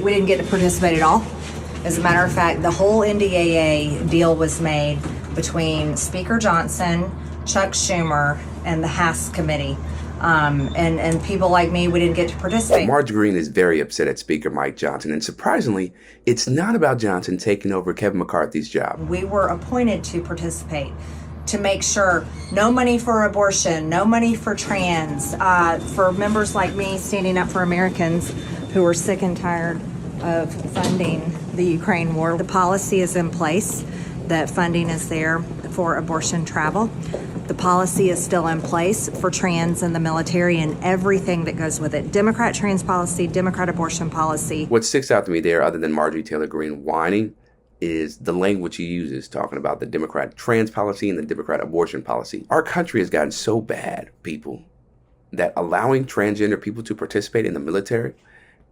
We didn't get to participate at all. As a matter of fact, the whole NDAA deal was made between Speaker Johnson, Chuck Schumer, and the House committee. And people like me, we didn't get to participate. Marjorie Greene is very upset at Speaker Mike Johnson, and surprisingly, it's not about Johnson taking over Kevin McCarthy's job. We were appointed to participate, to make sure no money for abortion, no money for trans, for members like me standing up for Americans who are sick and tired of funding the Ukraine war. The policy is in place, that funding is there for abortion travel. The policy is still in place for trans and the military and everything that goes with it. Democrat trans policy, Democrat abortion policy. What sticks out to me there, other than Marjorie Taylor Greene whining, is the language he uses, talking about the Democrat trans policy and the Democrat abortion policy. Our country has gotten so bad, people, that allowing transgender people to participate in the military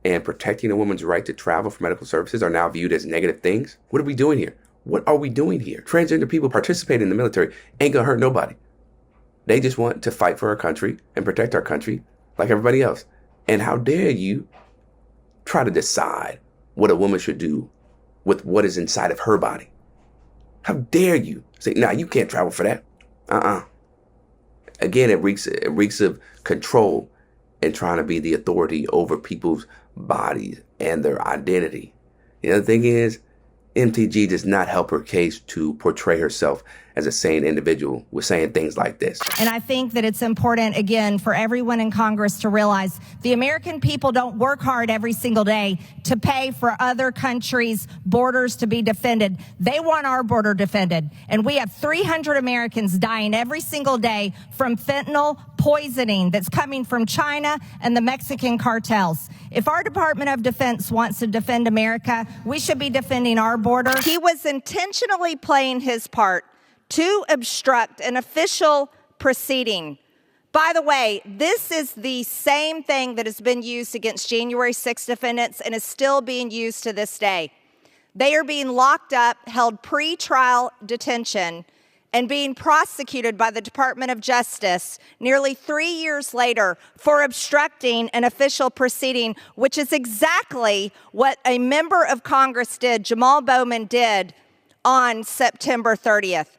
and protecting a woman's right to travel for medical services are now viewed as negative things. What are we doing here? What are we doing here? Transgender people participating in the military ain't gonna hurt nobody. They just want to fight for our country and protect our country like everybody else. And how dare you try to decide what a woman should do with what is inside of her body? How dare you say, nah, you can't travel for that. Again, it reeks of control and trying to be the authority over people's bodies and their identity. The other thing is, MTG does not help her case to portray herself as a sane individual with saying things like this. And I think that it's important, again, for everyone in Congress to realize the American people don't work hard every single day to pay for other countries' borders to be defended. They want our border defended. And we have 300 Americans dying every single day from fentanyl poisoning that's coming from China and the Mexican cartels. If our Department of Defense wants to defend America, we should be defending our border. He was intentionally playing his part to obstruct an official proceeding. By the way, this is the same thing that has been used against January 6 defendants and is still being used to this day. They are being locked up, held pre-trial detention, and being prosecuted by the Department of Justice nearly 3 years later for obstructing an official proceeding, which is exactly what a member of Congress did, Jamal Bowman did, on September 30th.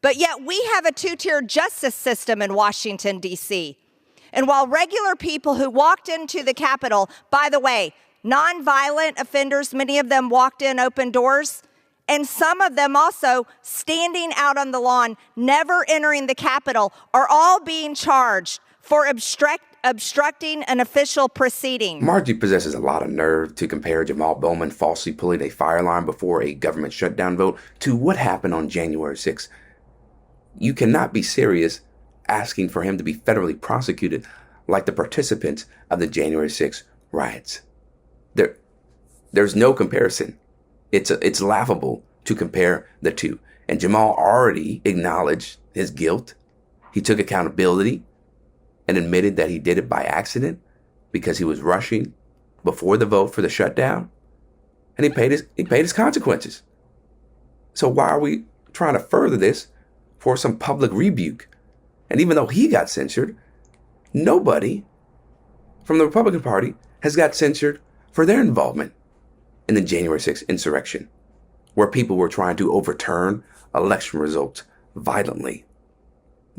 But yet we have a two-tiered justice system in Washington, D.C. And while regular people who walked into the Capitol, by the way, nonviolent offenders, many of them walked in open doors, and some of them also standing out on the lawn, never entering the Capitol, are all being charged for obstructing an official proceeding. Marjorie possesses a lot of nerve to compare Jamal Bowman falsely pulling a fire alarm before a government shutdown vote to what happened on January 6th. You cannot be serious asking for him to be federally prosecuted like the participants of the January 6th riots. There's no comparison. It's laughable to compare the two. And Jamal already acknowledged his guilt. He took accountability and admitted that he did it by accident because he was rushing before the vote for the shutdown. And he paid his consequences. So why are we trying to further this for some public rebuke? And even though he got censured, nobody from the Republican Party has got censured for their involvement in the January 6th insurrection, where people were trying to overturn election results violently.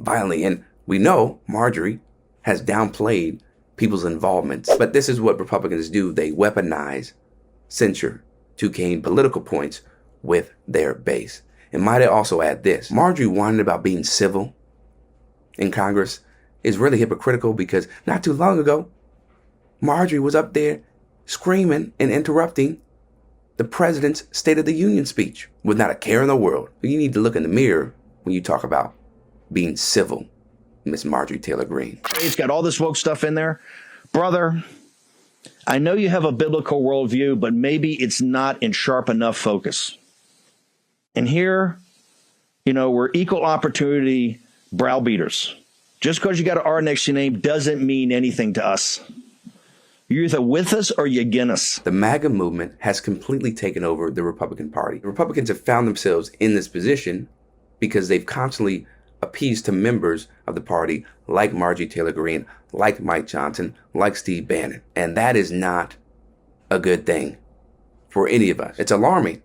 And we know Marjorie has downplayed people's involvements. But this is what Republicans do. They weaponize censure to gain political points with their base. And might I also add this, Marjorie whining about being civil in Congress is really hypocritical because not too long ago, Marjorie was up there screaming and interrupting the president's State of the Union speech with not a care in the world. You need to look in the mirror when you talk about being civil, Miss Marjorie Taylor Greene. It's got all this woke stuff in there. Brother, I know you have a biblical worldview, but maybe it's not in sharp enough focus. And here, we're equal opportunity browbeaters. Just because you got an R next to your name doesn't mean anything to us. You're either with us or you're against us. The MAGA movement has completely taken over the Republican Party. The Republicans have found themselves in this position because they've constantly appeased to members of the party like Marjorie Taylor Greene, like Mike Johnson, like Steve Bannon. And that is not a good thing for any of us. It's alarming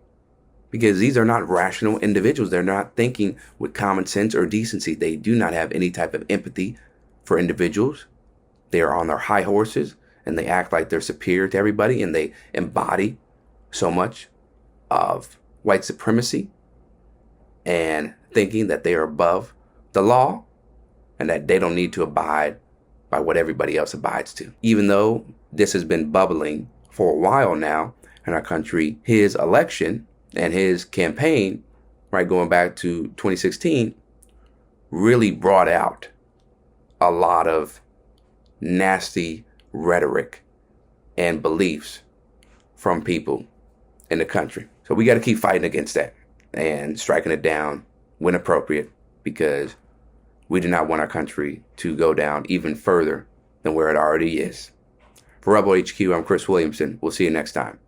because these are not rational individuals. They're not thinking with common sense or decency. They do not have any type of empathy for individuals. They are on their high horses and they act like they're superior to everybody, and they embody so much of white supremacy and thinking that they are above the law and that they don't need to abide by what everybody else abides to. Even though this has been bubbling for a while now in our country, his election and his campaign, right, going back to 2016, really brought out a lot of nasty rhetoric and beliefs from people in the country. So we got to keep fighting against that and striking it down when appropriate, because we do not want our country to go down even further than where it already is. For Rebel HQ, I'm Chris Williamson. We'll see you next time.